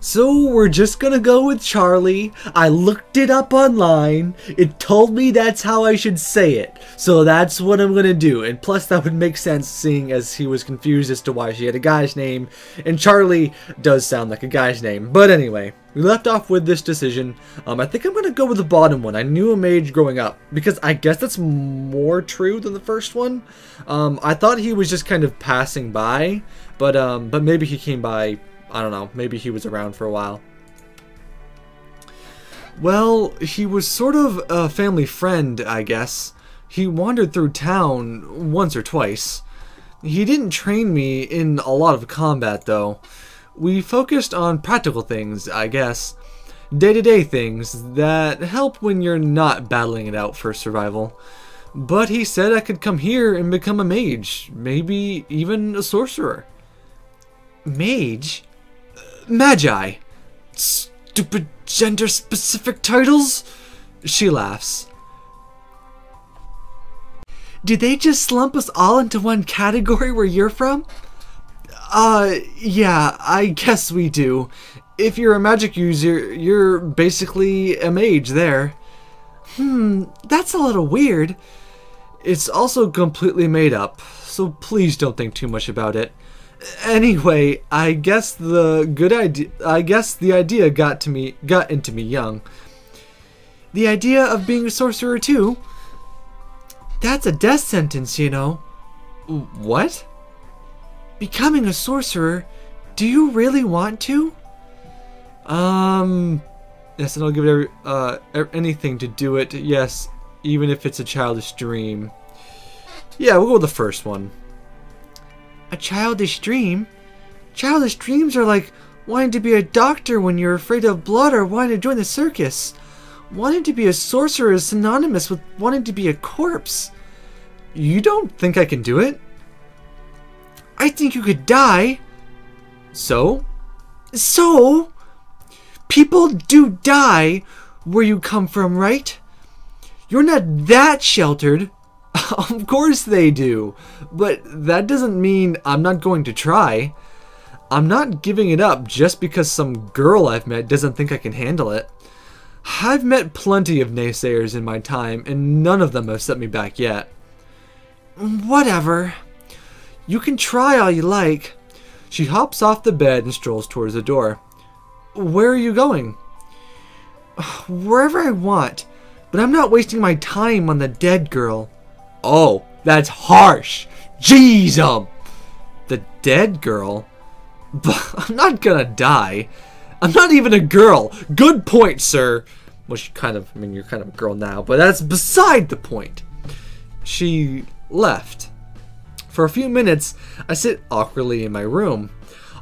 So we're just gonna go with Charlie. I looked it up online. It told me that's how I should say it. So that's what I'm gonna do. And plus that would make sense seeing as he was confused as to why she had a guy's name. And Charlie does sound like a guy's name. But anyway, we left off with this decision. I think I'm gonna go with the bottom one. I knew a mage growing up. Because I guess that's more true than the first one. I thought he was just kind of passing by. But maybe he came by... I don't know, maybe he was around for a while. Well, he was sort of a family friend, I guess. He wandered through town once or twice. He didn't train me in a lot of combat, though. We focused on practical things, I guess. Day-to-day things that help when you're not battling it out for survival. But he said I could come here and become a mage, maybe even a sorcerer. Mage? Magi. Stupid gender-specific titles? She laughs. Did they just lump us all into one category where you're from? Yeah, I guess we do. If you're a magic user, you're basically a mage there. That's a little weird. It's also completely made up, so please don't think too much about it. Anyway, I guess the idea got into me young. The idea of being a sorcerer too? That's a death sentence, you know. What? Becoming a sorcerer? Do you really want to? Yes, and I'll give it anything to do it. Yes, even if it's a childish dream. Yeah, we'll go with the first one. A childish dream? Childish dreams are like wanting to be a doctor when you're afraid of blood or wanting to join the circus. Wanting to be a sorcerer is synonymous with wanting to be a corpse. You don't think I can do it? I think you could die. So? So? People do die where you come from, right? You're not that sheltered. Of course they do, but that doesn't mean I'm not going to try. I'm not giving it up just because some girl I've met doesn't think I can handle it. I've met plenty of naysayers in my time, and none of them have set me back yet. Whatever. You can try all you like. She hops off the bed and strolls towards the door. Where are you going? Wherever I want, but I'm not wasting my time on the dead girl. Oh, that's harsh. Jeez, the dead girl? But I'm not gonna die. I'm not even a girl. Good point, sir. Well, you're kind of a girl now, but that's beside the point. She left. For a few minutes, I sit awkwardly in my room.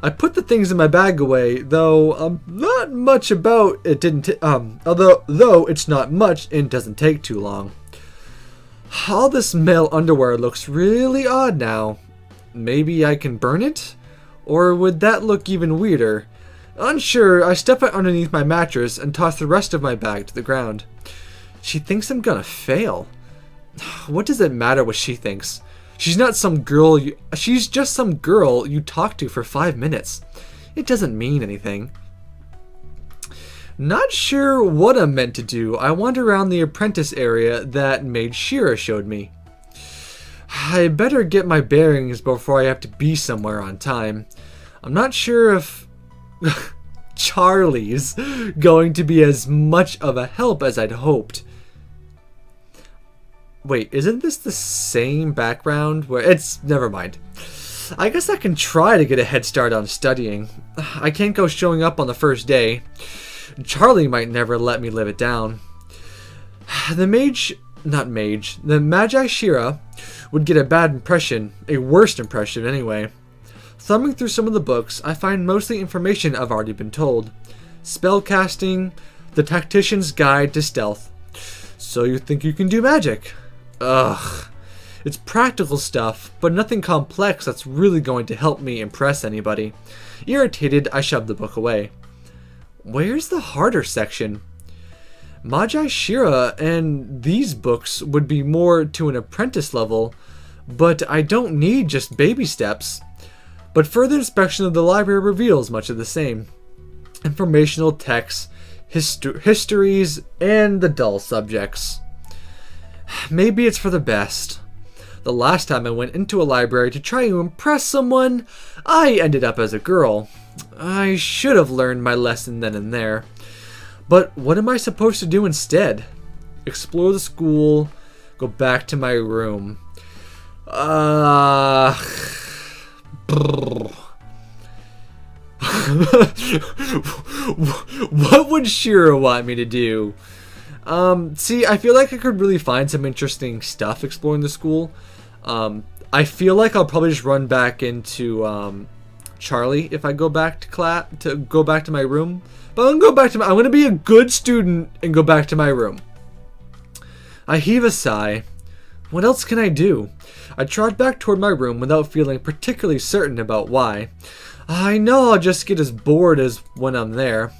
I put the things in my bag away, though not much about it though it's not much and doesn't take too long. All this male underwear looks really odd now. Maybe I can burn it? Or would that look even weirder? Unsure, I step out underneath my mattress and toss the rest of my bag to the ground. She thinks I'm gonna fail. What does it matter what she thinks? She's not some girl she's just some girl you talk to for 5 minutes. It doesn't mean anything. Not sure what I'm meant to do. I wander around the apprentice area that Maid Shira showed me. I better get my bearings before I have to be somewhere on time. I'm not sure if Charlie's going to be as much of a help as I'd hoped. Wait, isn't this the same background? Never mind. I guess I can try to get a head start on studying. I can't go showing up on the first day. Charlie might never let me live it down. The Magi Shira would get a bad impression, a worst impression anyway. Thumbing through some of the books, I find mostly information I've already been told. Spellcasting, the Tactician's Guide to Stealth. So you think you can do magic? Ugh. It's practical stuff, but nothing complex that's really going to help me impress anybody. Irritated, I shoved the book away. Where's the harder section? Magi Shira and these books would be more to an apprentice level, but I don't need just baby steps. But further inspection of the library reveals much of the same. informational texts, histories, and the dull subjects. Maybe it's for the best. The last time I went into a library to try to impress someone, I ended up as a girl. I should have learned my lesson then and there. But what am I supposed to do instead? Explore the school, go back to my room. What would Shira want me to do? See, I feel like I could really find some interesting stuff exploring the school. I feel like I'll probably just run back into Charlie if I go back to class go back to my room. But I'm gonna be a good student and go back to my room. I heave a sigh. What else can I do? I trot back toward my room without feeling particularly certain about why. I know I'll just get as bored as when I'm there.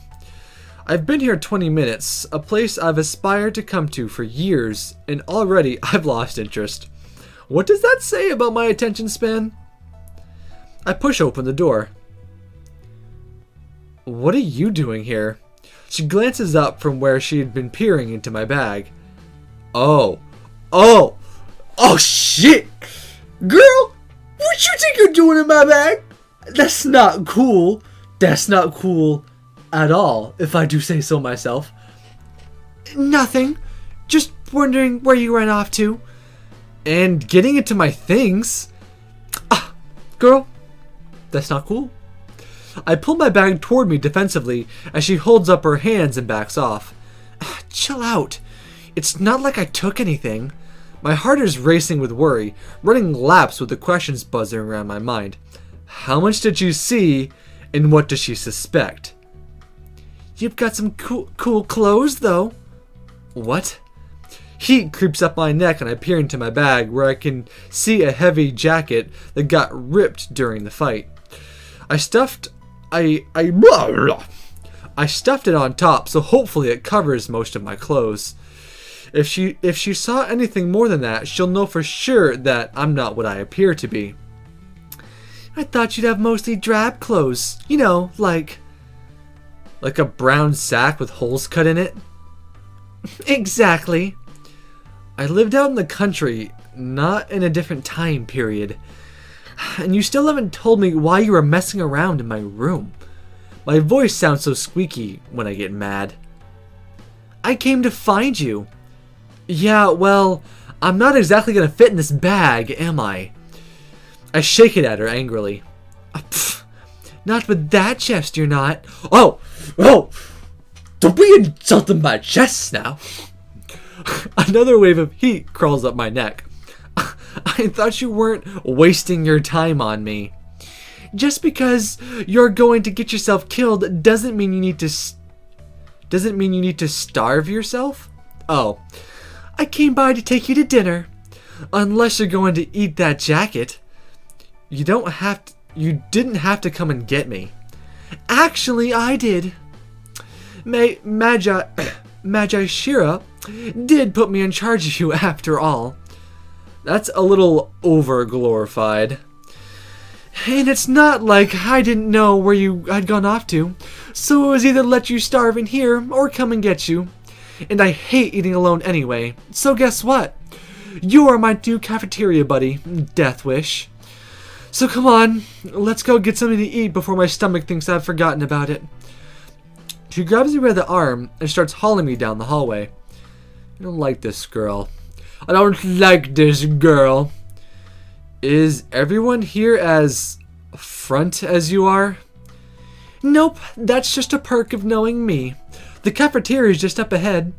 I've been here 20 minutes, a place I've aspired to come to for years, and already I've lost interest. What does that say about my attention span? I push open the door. What are you doing here? She glances up from where she had been peering into my bag. Oh shit! Girl, what you think you're doing in my bag? That's not cool. That's not cool at all, if I do say so myself. Nothing. Just wondering where you ran off to. And getting into my things. Girl, that's not cool. I pull my bag toward me defensively as she holds up her hands and backs off. Chill out. It's not like I took anything. My heart is racing with worry, running laps with the questions buzzing around my mind. How much did you see, and what does she suspect? You've got some cool clothes, though. What? Heat creeps up my neck and I peer into my bag where I can see a heavy jacket that got ripped during the fight. I stuffed it on top, so hopefully it covers most of my clothes. If she saw anything more than that, she'll know for sure that I'm not what I appear to be. I thought you'd have mostly drab clothes. You know, like a brown sack with holes cut in it. Exactly. I lived out in the country, not in a different time period. And you still haven't told me why you were messing around in my room. My voice sounds so squeaky when I get mad. I came to find you. Yeah, well, I'm not exactly gonna fit in this bag, am I? I shake it at her angrily. Not with that chest, you're not. Oh! Don't be insulting my chest now. Another wave of heat crawls up my neck. I thought you weren't wasting your time on me. Just because you're going to get yourself killed doesn't mean you need to starve yourself? Oh, I came by to take you to dinner. Unless you're going to eat that jacket. You didn't have to come and get me. Actually, I did. Magi Shira did put me in charge of you after all. That's a little over-glorified. And it's not like I didn't know where you had gone off to, so it was either let you starve in here or come and get you. And I hate eating alone anyway, so guess what? You are my new cafeteria buddy, Death Wish. So come on, let's go get something to eat before my stomach thinks I've forgotten about it. She grabs me by the arm and starts hauling me down the hallway. I don't like this girl. I don't like this girl. Is everyone here as front as you are? Nope, that's just a perk of knowing me. The cafeteria is just up ahead.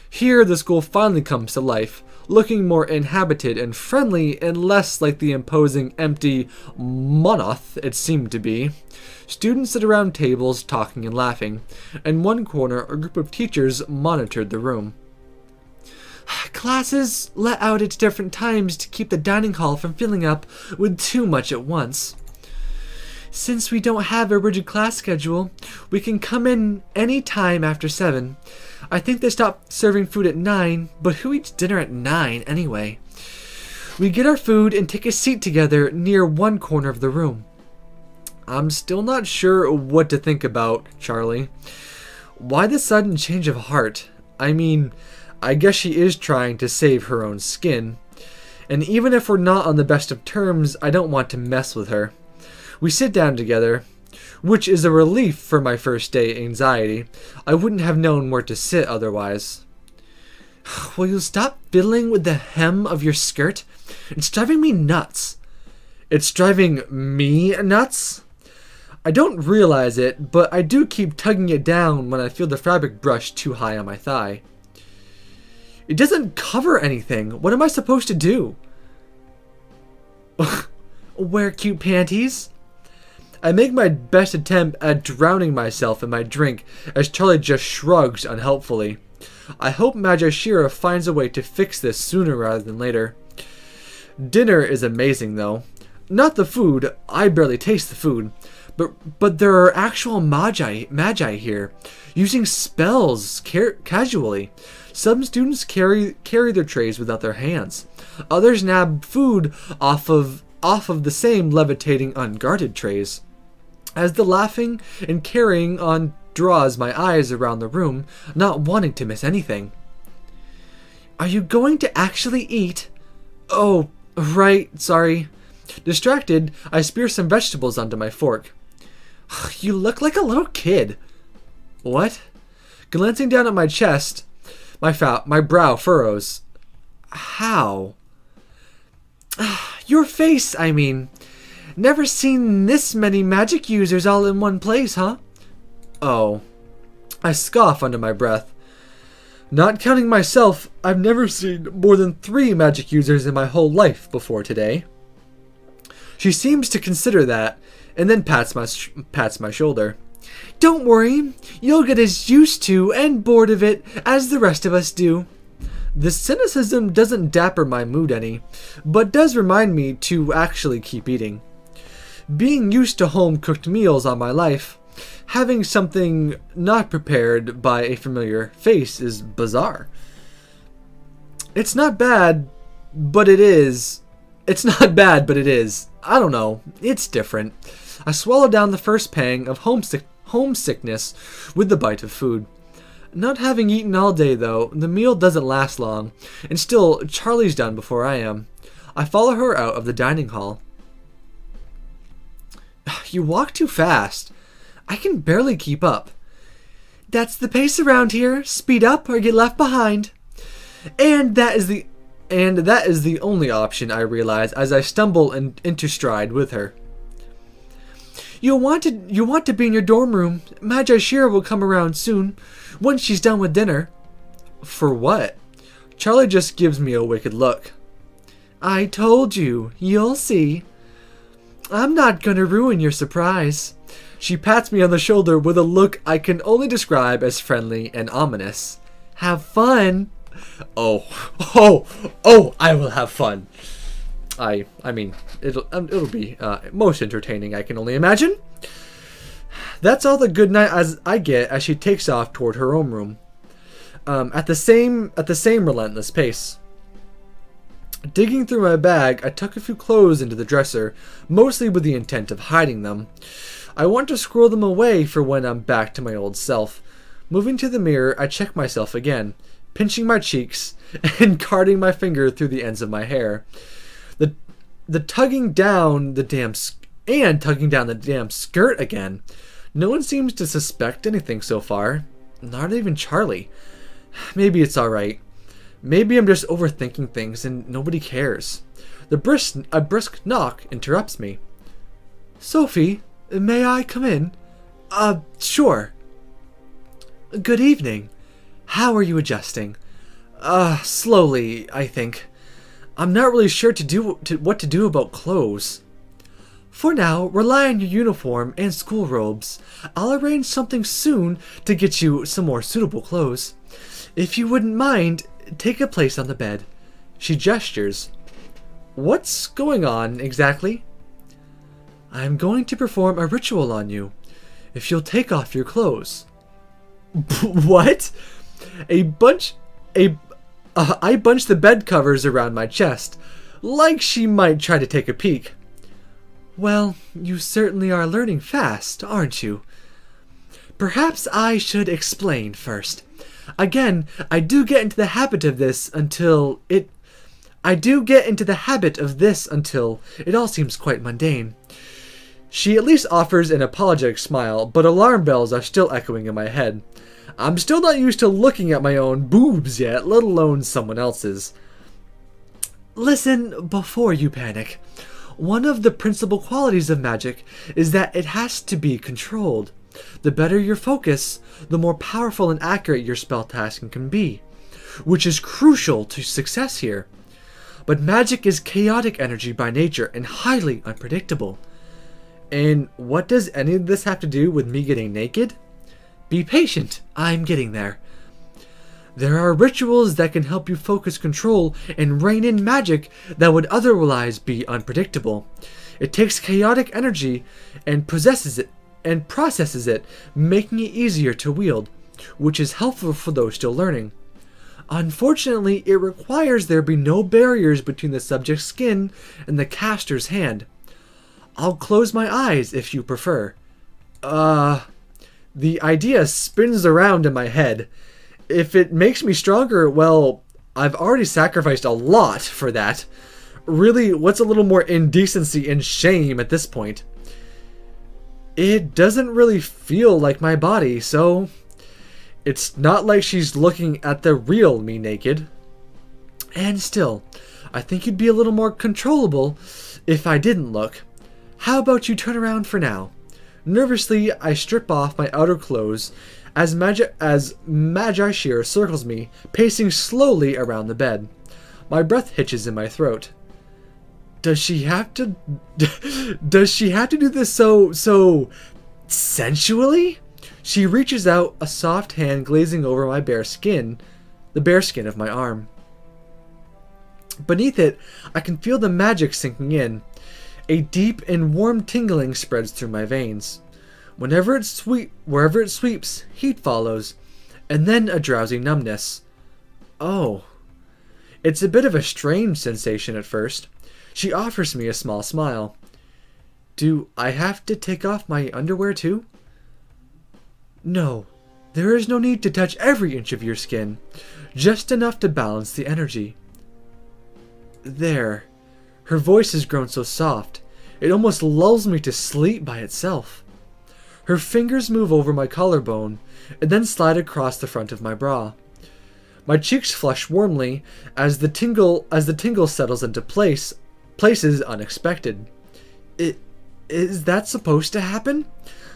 Here the school finally comes to life, looking more inhabited and friendly and less like the imposing empty monolith it seemed to be. Students sit around tables talking and laughing. In one corner, a group of teachers monitored the room. Classes let out at different times to keep the dining hall from filling up with too much at once. Since we don't have a rigid class schedule, we can come in any time after 7. I think they stopped serving food at 9, but who eats dinner at 9 anyway? We get our food and take a seat together near one corner of the room. I'm still not sure what to think about, Charlie. Why the sudden change of heart? I mean, I guess she is trying to save her own skin. And even if we're not on the best of terms, I don't want to mess with her. We sit down together, which is a relief for my first day anxiety. I wouldn't have known where to sit otherwise. Will you stop fiddling with the hem of your skirt? It's driving me nuts. It's driving me nuts? I don't realize it, but I do keep tugging it down when I feel the fabric brush too high on my thigh. It doesn't cover anything. What am I supposed to do? Wear cute panties? I make my best attempt at drowning myself in my drink as Charlie just shrugs unhelpfully. I hope Magi finds a way to fix this sooner rather than later. Dinner is amazing though. Not the food, I barely taste the food. But there are actual magi here, using spells casually. Some students carry their trays without their hands. Others nab food off of the same levitating unguarded trays. As the laughing and carrying on draws my eyes around the room, not wanting to miss anything. Are you going to actually eat? Oh, right, sorry. Distracted, I spear some vegetables onto my fork. You look like a little kid. What? Glancing down at my chest, my brow furrows. How? Your face, I mean. Never seen this many magic users all in one place, huh? Oh. I scoff under my breath. Not counting myself, I've never seen more than 3 magic users in my whole life before today. She seems to consider that, and then pats my shoulder. Don't worry, you'll get as used to and bored of it as the rest of us do. The cynicism doesn't dapper my mood any, but does remind me to actually keep eating. Being used to home-cooked meals all my life, having something not prepared by a familiar face is bizarre. It's not bad, but it is. It's not bad, but it is. I don't know. It's different. I swallow down the first pang of homesickness with the bite of food. Not having eaten all day, though, the meal doesn't last long, and still, Charlie's done before I am. I follow her out of the dining hall. You walk too fast. I can barely keep up. That's the pace around here. Speed up or get left behind. And that is the only option, I realize, as I stumble into stride with her. You want to be in your dorm room. Magi will come around soon, once she's done with dinner. For what? Charlie just gives me a wicked look. I told you. You'll see. I'm not gonna ruin your surprise. She pats me on the shoulder with a look I can only describe as friendly and ominous. Have fun. Oh, I will have fun. I mean, it'll be most entertaining, I can only imagine. That's all the good night as I get as she takes off toward her own room, at the same relentless pace. Digging through my bag, I tuck a few clothes into the dresser, mostly with the intent of hiding them. I want to squirrel them away for when I'm back to my old self. Moving to the mirror, I check myself again, pinching my cheeks and carting my finger through the ends of my hair. The tugging down the damn skirt again. No one seems to suspect anything so far. Not even Charlie. Maybe it's alright. Maybe I'm just overthinking things and nobody cares. A brisk knock interrupts me. Sophie, may I come in? Sure. Good evening. How are you adjusting? Slowly, I think. I'm not really sure what to do about clothes. For now, rely on your uniform and school robes. I'll arrange something soon to get you some more suitable clothes. If you wouldn't mind, take a place on the bed. She gestures. What's going on exactly? I'm going to perform a ritual on you. If you'll take off your clothes. What? I bunch the bed covers around my chest, like she might try to take a peek. Well, you certainly are learning fast, aren't you? Perhaps I should explain first. Again, I do get into the habit of this until it all seems quite mundane. She at least offers an apologetic smile, but alarm bells are still echoing in my head. I'm still not used to looking at my own boobs yet, let alone someone else's. Listen before you panic. One of the principal qualities of magic is that it has to be controlled. The better your focus, the more powerful and accurate your spell tasking can be, which is crucial to success here. But magic is chaotic energy by nature and highly unpredictable. And what does any of this have to do with me getting naked? Be patient, I'm getting there. There are rituals that can help you focus control and rein in magic that would otherwise be unpredictable. It takes chaotic energy and processes it, making it easier to wield, which is helpful for those still learning. Unfortunately, it requires there be no barriers between the subject's skin and the caster's hand. I'll close my eyes if you prefer. The idea spins around in my head. If it makes me stronger, well, I've already sacrificed a lot for that. Really, what's a little more indecency and shame at this point? It doesn't really feel like my body, so it's not like she's looking at the real me naked. And still, I think you'd be a little more controllable if I didn't look. How about you turn around for now? Nervously, I strip off my outer clothes as Magi Shear circles me, pacing slowly around the bed. My breath hitches in my throat. Does she have to do this so sensually? She reaches out, a soft hand glazing over my bare skin, the bare skin of my arm. Beneath it, I can feel the magic sinking in. A deep and warm tingling spreads through my veins. Wherever it sweeps, heat follows, and then a drowsy numbness. Oh. It's a bit of a strange sensation at first. She offers me a small smile. Do I have to take off my underwear too? No. There is no need to touch every inch of your skin. Just enough to balance the energy. There. Her voice has grown so soft, it almost lulls me to sleep by itself. Her fingers move over my collarbone, and then slide across the front of my bra. My cheeks flush warmly as the tingle settles into places unexpected. Is that supposed to happen?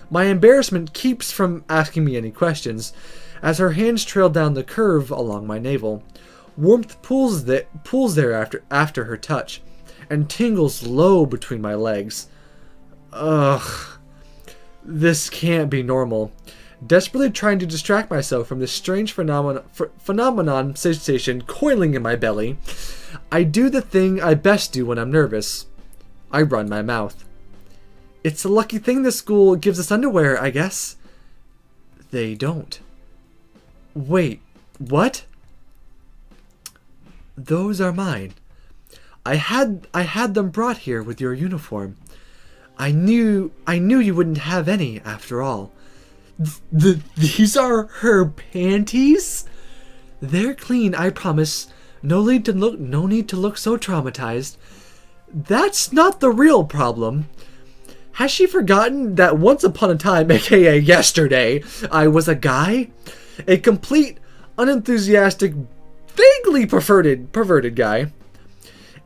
My embarrassment keeps from asking me any questions, as her hands trail down the curve along my navel. Warmth pulls there after her touch, and tingles low between my legs. Ugh. This can't be normal. Desperately trying to distract myself from this strange phenomenon sensation coiling in my belly, I do the thing I best do when I'm nervous. I run my mouth. It's a lucky thing the school gives us underwear, I guess. They don't. Wait, what? Those are mine. I had them brought here with your uniform. I knew you wouldn't have any after all. These are her panties? They're clean, I promise. No need to look so traumatized. That's not the real problem. Has she forgotten that once upon a time, aka yesterday, I was a guy? A complete, unenthusiastic, vaguely perverted guy.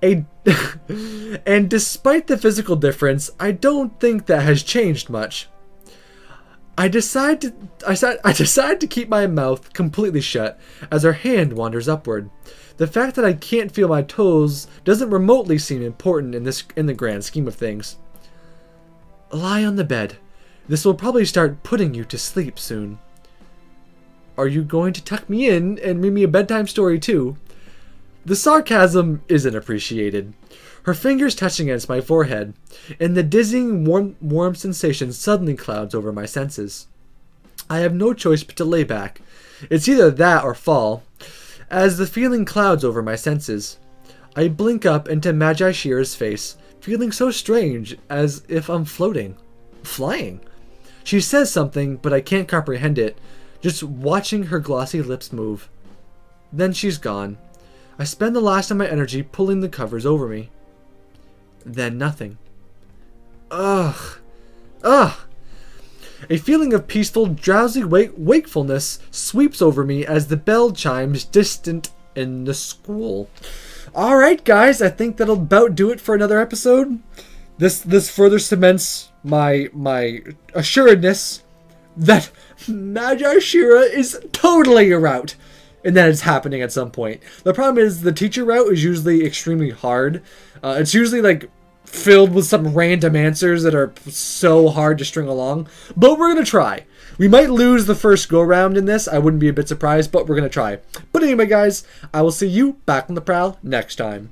And despite the physical difference, I don't think that has changed much. I decide to keep my mouth completely shut as her hand wanders upward. The fact that I can't feel my toes doesn't remotely seem important in the grand scheme of things. Lie on the bed. This will probably start putting you to sleep soon. Are you going to tuck me in and read me a bedtime story too? The sarcasm isn't appreciated. Her fingers touch against my forehead, and the dizzying warm sensation suddenly clouds over my senses. I have no choice but to lay back. It's either that or fall. As the feeling clouds over my senses, I blink up into Magi Shear's face, feeling so strange, as if I'm floating. Flying. She says something, but I can't comprehend it, just watching her glossy lips move. Then she's gone. I spend the last of my energy pulling the covers over me. Then nothing. Ugh. Ugh. A feeling of peaceful, drowsy wakefulness sweeps over me as the bell chimes distant in the school. Alright guys, I think that'll about do it for another episode. This further cements my assuredness that Magi Shira is totally a route, and that it's happening at some point. The problem is the teacher route is usually extremely hard. It's usually like filled with some random answers that are so hard to string along, but we're gonna try. We might lose the first go round in this, I wouldn't be a bit surprised, but we're gonna try. But anyway guys, I will see you back on the prowl next time.